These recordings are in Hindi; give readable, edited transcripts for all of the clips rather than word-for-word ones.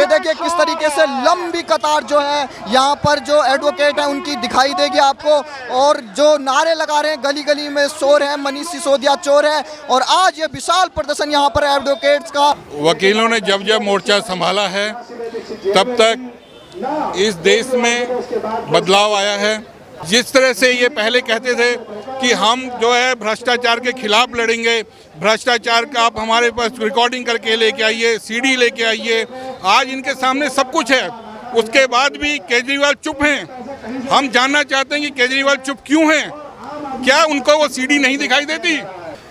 ये देखिए किस तरीके से लंबी कतार जो है यहाँ पर जो एडवोकेट है उनकी दिखाई देगी आपको, और जो नारे लगा रहे हैं गली गली में चोर है, मनीष सिसोदिया चोर है। और आज ये विशाल प्रदर्शन यहाँ पर एडवोकेट्स का। वकीलों ने जब जब मोर्चा संभाला है तब तक इस देश में बदलाव आया है। जिस तरह से ये पहले कहते थे कि हम जो है भ्रष्टाचार के खिलाफ लड़ेंगे, भ्रष्टाचार का आप हमारे पास रिकॉर्डिंग करके लेके आइए, सीडी लेके आइए, आज इनके सामने सब कुछ है। उसके बाद भी केजरीवाल चुप हैं। हम जानना चाहते हैं कि केजरीवाल चुप क्यों हैं? क्या उनको वो सीडी नहीं दिखाई देती?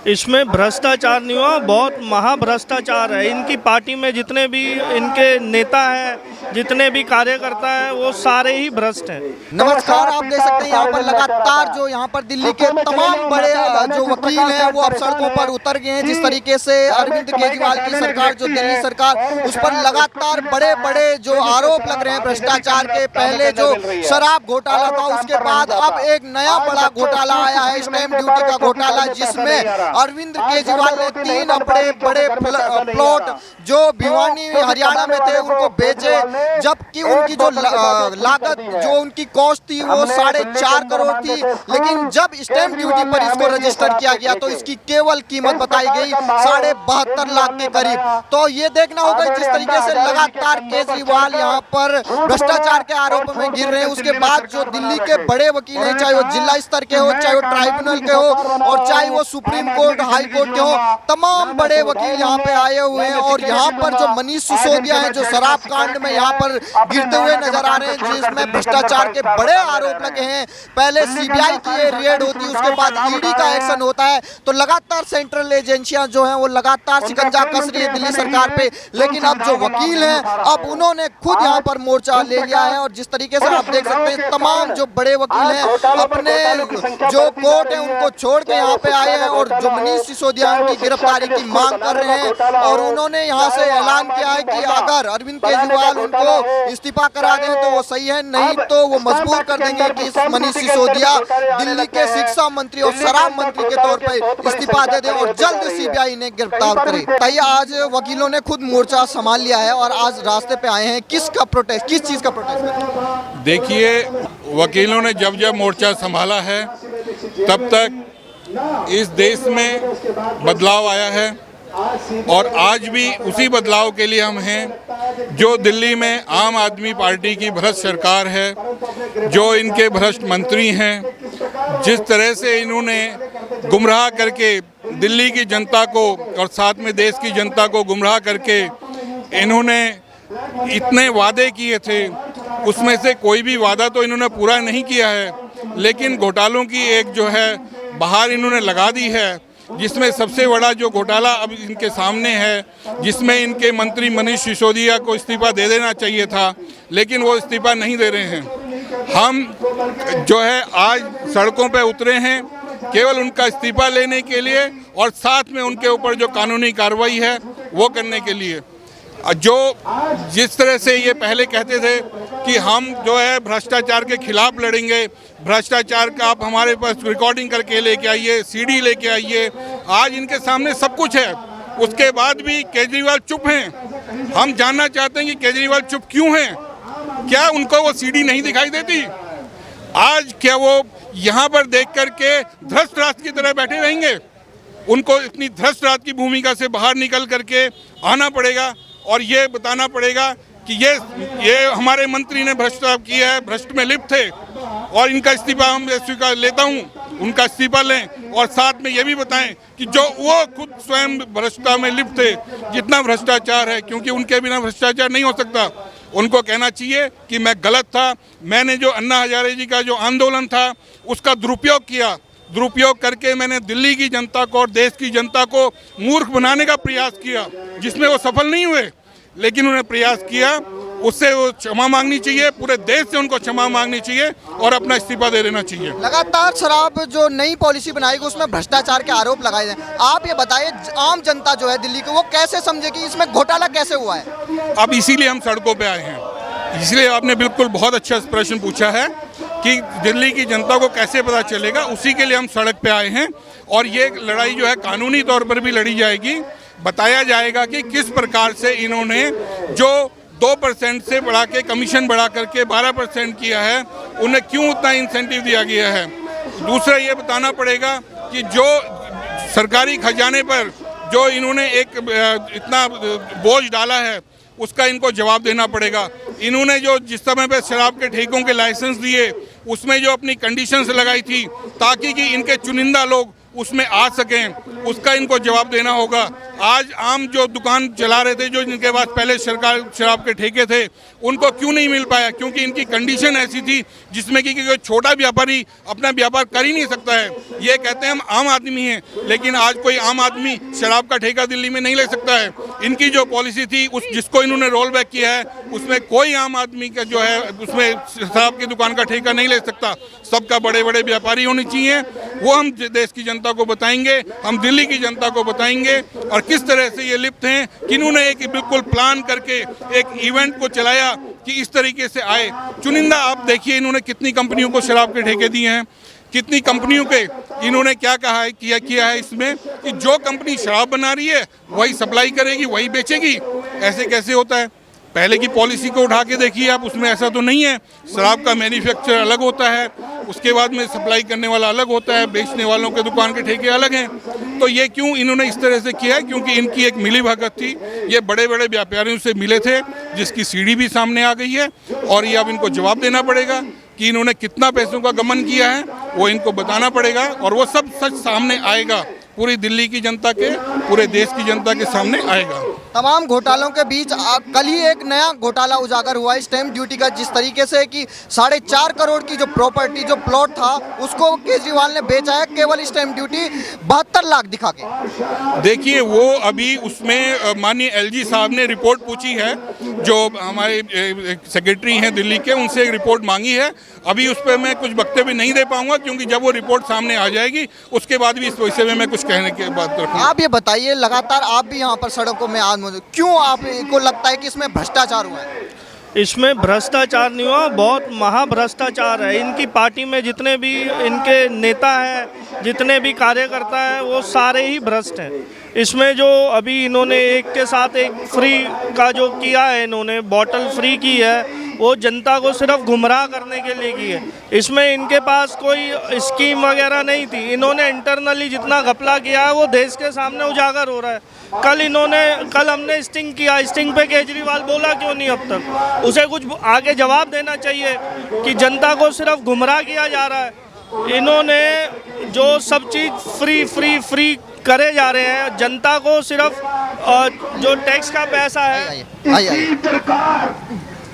इसमें भ्रष्टाचार नहीं हुआ, बहुत महाभ्रष्टाचार है। इनकी पार्टी में जितने भी इनके नेता हैं, जितने भी कार्यकर्ता हैं, वो सारे ही भ्रष्ट हैं। नमस्कार, आप देख सकते हैं यहाँ पर लगातार जो यहाँ पर दिल्ली के तमाम बड़े जो वकील हैं वो अब सड़कों पर उतर गए हैं। जिस तरीके से अरविंद केजरीवाल की सरकार, जो दिल्ली सरकार, उस पर लगातार बड़े बड़े जो आरोप लग रहे हैं भ्रष्टाचार के। पहले जो शराब घोटाला था, उसके बाद अब एक नया बड़ा घोटाला आया है, स्टैंप ड्यूटी का घोटाला, जिसमें अरविंद केजरीवाल ने 3 बड़े प्लॉट जो भिवानी हरियाणा में थे उनको बेचे, जबकि उनकी जो लागत, जो उनकी कॉस्ट थी वो 4.5 करोड़ थी। लेकिन जब स्टैंप ड्यूटी पर इसको रजिस्टर किया गया तो इसकी केवल कीमत बताई गई 72.5 लाख के करीब। तो ये देखना होगा जिस तरीके से लगातार केजरीवाल यहाँ पर भ्रष्टाचार के आरोप में गिर रहे हैं। उसके बाद जो दिल्ली के बड़े वकील हैं, चाहे वो जिला स्तर के हो, चाहे वो ट्राइब्यूनल के हो, और चाहे वो सुप्रीम कोर्ट, हाई कोर्ट के हो, तमाम बड़े वकील यहाँ पे आए हुए हैं। और यहाँ पर जो मनीष सिसोदिया है, जो शराब कांड में यहाँ पर गिरते हुए नजर आ रहे हैं, जिसमें भ्रष्टाचार के बड़े आरोप लगे हैं। पहले सीबीआई की रेड होती है, उसके बाद ईडी का एक्शन होता है। तो लगातार सेंट्रल एजेंसियां जो हैं वो लगातार शिकंजा कस रही है दिल्ली सरकार पे। लेकिन अब जो वकील हैं, अब उन्होंने खुद यहाँ पर मोर्चा ले लिया है। और जिस तरीके से आप देख सकते हैं तमाम जो बड़े वकील हैं अपने जो कोर्ट है उनको छोड़ के यहाँ पे आए हैं, और जो मनीष सिसोदिया की गिरफ्तारी की मांग कर रहे हैं। और उन्होंने यहाँ से ऐलान किया है कि अगर अरविंद केजरीवाल उनको इस्तीफा करा दें तो वो सही है, नहीं तो वो मजबूर कर देंगे कि मनीष सिसोदिया दिल्ली के शिक्षा मंत्री और शराब मंत्री के तौर पर इस्तीफा दे दें और जल्द सीबीआई ने गिरफ्तार करे। ताकि आज वकीलों ने खुद मोर्चा संभाल लिया है और आज रास्ते पे आए हैं। किसका प्रोटेस्ट, किस चीज का प्रोटेस्ट? देखिए, वकीलों ने जब जब मोर्चा संभाला है तब तक इस देश में बदलाव आया है। और आज भी उसी बदलाव के लिए हम हैं। जो दिल्ली में आम आदमी पार्टी की भ्रष्ट सरकार है, जो इनके भ्रष्ट मंत्री हैं, जिस तरह से इन्होंने गुमराह करके दिल्ली की जनता को और साथ में देश की जनता को गुमराह करके इन्होंने इतने वादे किए थे, उसमें से कोई भी वादा तो इन्होंने पूरा नहीं किया है। लेकिन घोटालों की एक जो है बहार इन्होंने लगा दी है, जिसमें सबसे बड़ा जो घोटाला अब इनके सामने है, जिसमें इनके मंत्री मनीष सिसोदिया को इस्तीफा दे देना चाहिए था, लेकिन वो इस्तीफा नहीं दे रहे हैं। हम जो है आज सड़कों पे उतरे हैं केवल उनका इस्तीफा लेने के लिए, और साथ में उनके ऊपर जो कानूनी कार्रवाई है वो करने के लिए। जो जिस तरह से ये पहले कहते थे कि हम जो है भ्रष्टाचार के खिलाफ लड़ेंगे, भ्रष्टाचार का आप हमारे पास रिकॉर्डिंग करके लेके आइए, सीडी लेके आइए, आज इनके सामने सब कुछ है। उसके बाद भी केजरीवाल चुप हैं। हम जानना चाहते हैं कि केजरीवाल चुप क्यों हैं? क्या उनको वो सीडी नहीं दिखाई देती? आज क्या वो यहाँ पर देख करके ध्रष्ट राष्ट्र की तरह बैठे रहेंगे? उनको इतनी ध्रष्ट राष्ट्र की भूमिका से बाहर निकल करके आना पड़ेगा और ये बताना पड़ेगा कि ये हमारे मंत्री ने भ्रष्टाचार किया है, भ्रष्ट में लिप्त थे, और इनका इस्तीफा हम स्वीकार लेता हूँ, उनका इस्तीफा लें। और साथ में ये भी बताएं कि जो वो खुद स्वयं भ्रष्टाचार में लिप्त थे, जितना भ्रष्टाचार है, क्योंकि उनके बिना भ्रष्टाचार नहीं हो सकता, उनको कहना चाहिए कि मैं गलत था, मैंने जो अन्ना हजारे जी का जो आंदोलन था उसका दुरुपयोग किया, दुरुपयोग करके मैंने दिल्ली की जनता को और देश की जनता को मूर्ख बनाने का प्रयास किया, जिसमें वो सफल नहीं हुए, लेकिन उन्होंने प्रयास किया, उससे वो क्षमा मांगनी चाहिए, पूरे देश से उनको क्षमा मांगनी चाहिए और अपना इस्तीफा दे देना चाहिए। लगातार शराब जो नई पॉलिसी बनाएगी उसमें भ्रष्टाचार के आरोप लगाए जाए। आप ये बताइए, आम जनता जो है दिल्ली की, वो कैसे समझे कि इसमें घोटाला कैसे हुआ है? अब इसीलिए हम सड़कों पे आए हैं। इसलिए आपने बिल्कुल बहुत अच्छा प्रश्न पूछा है कि दिल्ली की जनता को कैसे पता चलेगा, उसी के लिए हम सड़क पे आए हैं। और ये लड़ाई जो है कानूनी तौर पर भी लड़ी जाएगी, बताया जाएगा कि किस प्रकार से इन्होंने जो 2% से बढ़ा के कमीशन बढ़ा करके 12% किया है, उन्हें क्यों उतना इंसेंटिव दिया गया है। दूसरा ये बताना पड़ेगा कि जो सरकारी खजाने पर जो इन्होंने एक इतना बोझ डाला है उसका इनको जवाब देना पड़ेगा। इन्होंने जो जिस समय पे शराब के ठेकों के लाइसेंस दिए उसमें जो अपनी कंडीशंस लगाई थी ताकि कि इनके चुनिंदा लोग उसमें आ सकें, उसका इनको जवाब देना होगा। आज आम जो दुकान चला रहे थे, जो जिनके पास पहले सरकार शराब के ठेके थे, उनको क्यों नहीं मिल पाया? क्योंकि इनकी कंडीशन ऐसी थी जिसमें कि कोई छोटा व्यापारी अपना व्यापार कर ही नहीं सकता है। ये कहते हैं हम आम आदमी हैं, लेकिन आज कोई आम आदमी शराब का ठेका दिल्ली में नहीं ले सकता है। इनकी जो पॉलिसी थी उस जिसको इन्होंने रोल बैक किया है उसमें कोई आम आदमी का जो है उसमें शराब की दुकान का ठेका नहीं ले सकता। सबका बड़े बड़े व्यापारी होने चाहिए। वो हम देश की जनता को बताएंगे, हम दिल्ली की जनता को बताएंगे और किस तरह से ये लिप्त हैं, किन्होंने एक बिल्कुल प्लान करके एक इवेंट को चलाया कि इस तरीके से आए। चुनिंदा आप देखिए इन्होंने कितनी कंपनियों को शराब के ठेके दिए हैं, कितनी कंपनियों के इन्होंने क्या कहा है किया है इसमें कि जो कंपनी शराब बना रही है वही सप्लाई करेगी, वही बेचेगी। ऐसे कैसे होता है? पहले की पॉलिसी को उठा के देखिए आप, उसमें ऐसा तो नहीं है। शराब का मैन्युफैक्चर अलग होता है, उसके बाद में सप्लाई करने वाला अलग होता है, बेचने वालों के दुकान के ठेके अलग हैं। तो ये क्यों इन्होंने इस तरह से किया है? क्योंकि इनकी एक मिली भगत थी। ये बड़े बड़े व्यापारियों से मिले थे जिसकी सीढ़ी भी सामने आ गई है और ये अब इनको जवाब देना पड़ेगा कि इन्होंने कितना पैसों का गमन किया है, वो इनको बताना पड़ेगा और वो सब सच सामने आएगा, पूरी दिल्ली की जनता के, पूरे देश की जनता के सामने आएगा। तमाम घोटालों के बीच कल ही एक नया घोटाला उजागर हुआ है स्टैंप ड्यूटी का, जिस तरीके से कि 4.5 करोड़ की जो प्रॉपर्टी जो प्लॉट था उसको केजरीवाल ने बेचा है केवल स्टैंप ड्यूटी 72 लाख दिखा के। देखिए वो अभी उसमें माननीय एलजी साहब ने रिपोर्ट पूछी है, जो हमारे सेक्रेटरी हैं दिल्ली के, उनसे एक रिपोर्ट मांगी है। अभी उस पर मैं कुछ वक्तव्य नहीं दे पाऊंगा क्योंकि जब वो रिपोर्ट सामने आ जाएगी उसके बाद भी इस विषय में मैं कुछ कहने की बात रखूंगा। आप ये बताइए, लगातार आप भी यहाँ पर सड़कों में आज मौजूद, क्यों आपको लगता है कि इसमें भ्रष्टाचार हुआ है? इसमें भ्रष्टाचार नहीं हुआ, बहुत महाभ्रष्टाचार है। इनकी पार्टी में जितने भी इनके नेता हैं, जितने भी कार्यकर्ता हैं, वो सारे ही भ्रष्ट हैं। इसमें जो अभी इन्होंने एक के साथ एक फ्री का जो किया है, इन्होंने बॉटल फ्री की है, वो जनता को सिर्फ गुमराह करने के लिए की है। इसमें इनके पास कोई स्कीम वगैरह नहीं थी। इन्होंने इंटरनली जितना घपला किया है वो देश के सामने उजागर हो रहा है। कल हमने स्टिंग किया, स्टिंग पे केजरीवाल बोला क्यों नहीं अब तक? उसे कुछ आगे जवाब देना चाहिए कि जनता को सिर्फ गुमराह किया जा रहा है। इन्होंने जो सब चीज़ फ्री करे जा रहे हैं, जनता को सिर्फ जो टैक्स का पैसा है।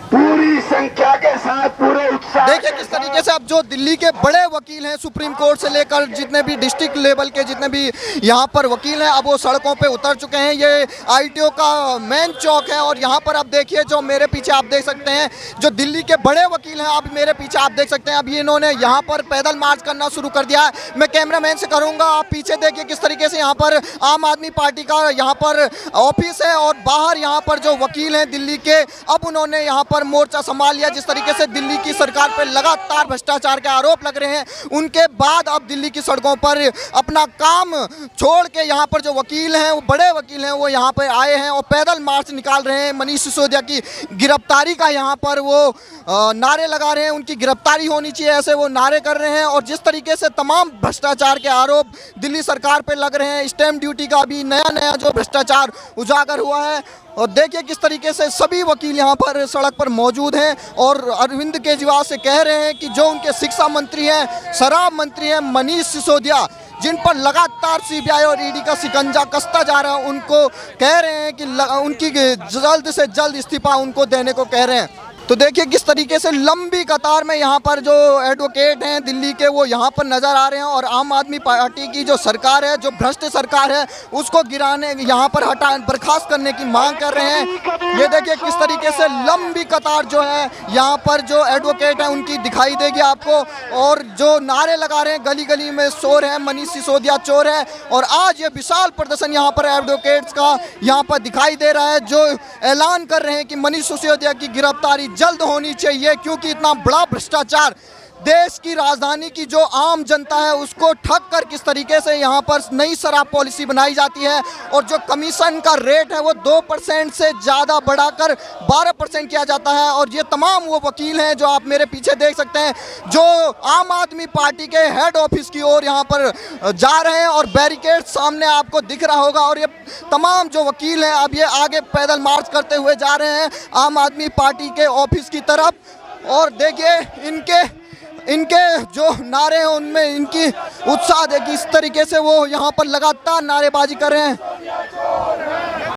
पूरी संख्या के साथ पूरे उत्साह। देखिए किस तरीके से अब जो दिल्ली के बड़े वकील हैं, सुप्रीम कोर्ट से लेकर जितने भी डिस्ट्रिक्ट लेवल के जितने भी यहाँ पर वकील हैं, अब वो सड़कों पे उतर चुके हैं। ये आईटीओ का मेन चौक है और यहाँ पर अब देखिए जो मेरे पीछे आप देख सकते हैं, जो दिल्ली के बड़े वकील हैं, अब मेरे पीछे आप देख सकते हैं, अभी इन्होंने यहाँ पर पैदल मार्च करना शुरू कर दिया है। मैं कैमरामैन से करूँगा, आप पीछे देखिए किस तरीके से यहाँ पर आम आदमी पार्टी का यहाँ पर ऑफिस है और बाहर यहाँ पर जो वकील हैं दिल्ली के, अब उन्होंने यहाँ पर मोर्चा संभाल लिया। जिस तरीके से दिल्ली की सरकार पर लगातार भ्रष्टाचार के आरोप लग रहे हैं, उनके बाद अब दिल्ली की सड़कों पर अपना काम छोड़ के यहाँ पर जो वकील हैं, वो बड़े वकील हैं, वो यहाँ पर आए हैं और पैदल मार्च निकाल रहे हैं। मनीष सिसोदिया की गिरफ्तारी का यहाँ पर वो नारे लगा रहे हैं, उनकी गिरफ्तारी होनी चाहिए, ऐसे वो नारे कर रहे हैं। और जिस तरीके से तमाम भ्रष्टाचार के आरोप दिल्ली सरकार पर लग रहे हैं, स्टैंप ड्यूटी का अभी नया जो भ्रष्टाचार उजागर हुआ है। और देखिए किस तरीके से सभी वकील यहाँ पर सड़क पर मौजूद हैं और अरविंद केजरीवाल से कह रहे हैं कि जो उनके शिक्षा मंत्री हैं, शराब मंत्री हैं मनीष सिसोदिया, जिन पर लगातार सीबीआई और ईडी का शिकंजा कसता जा रहा है, उनको कह रहे हैं कि उनकी जल्द से जल्द इस्तीफा उनको देने को कह रहे हैं। तो देखिए किस तरीके से लंबी कतार में यहाँ पर जो एडवोकेट हैं दिल्ली के, वो यहाँ पर नज़र आ रहे हैं और आम आदमी पार्टी की जो सरकार है, जो भ्रष्ट सरकार है, उसको गिराने, यहाँ पर बर्खास्त करने की मांग कर रहे हैं। ये देखिए किस तरीके से लंबी कतार जो है यहाँ पर जो एडवोकेट है उनकी दिखाई देगी आपको, और जो नारे लगा रहे हैं, गली गली में शोर है, मनीष सिसोदिया चोर है। और आज ये विशाल प्रदर्शन यहाँ पर एडवोकेट्स का यहाँ पर दिखाई दे रहा है, जो ऐलान कर रहे हैं कि मनीष सिसोदिया की गिरफ्तारी जल्द होनी चाहिए, क्योंकि इतना बड़ा भ्रष्टाचार देश की राजधानी की जो आम जनता है उसको ठग कर किस तरीके से यहाँ पर नई शराब पॉलिसी बनाई जाती है और जो कमीशन का रेट है वो 2% से ज़्यादा बढ़ाकर 12% किया जाता है। और ये तमाम वो वकील हैं जो आप मेरे पीछे देख सकते हैं, जो आम आदमी पार्टी के हेड ऑफिस की ओर यहाँ पर जा रहे हैं और बैरिकेड सामने आपको दिख रहा होगा। और ये तमाम जो वकील हैं अब ये आगे पैदल मार्च करते हुए जा रहे हैं आम आदमी पार्टी के ऑफिस की तरफ। और देखिए इनके जो नारे हैं उनमें इनकी उत्साह देखिए, इस तरीके से वो यहाँ पर लगातार नारेबाजी कर रहे हैं।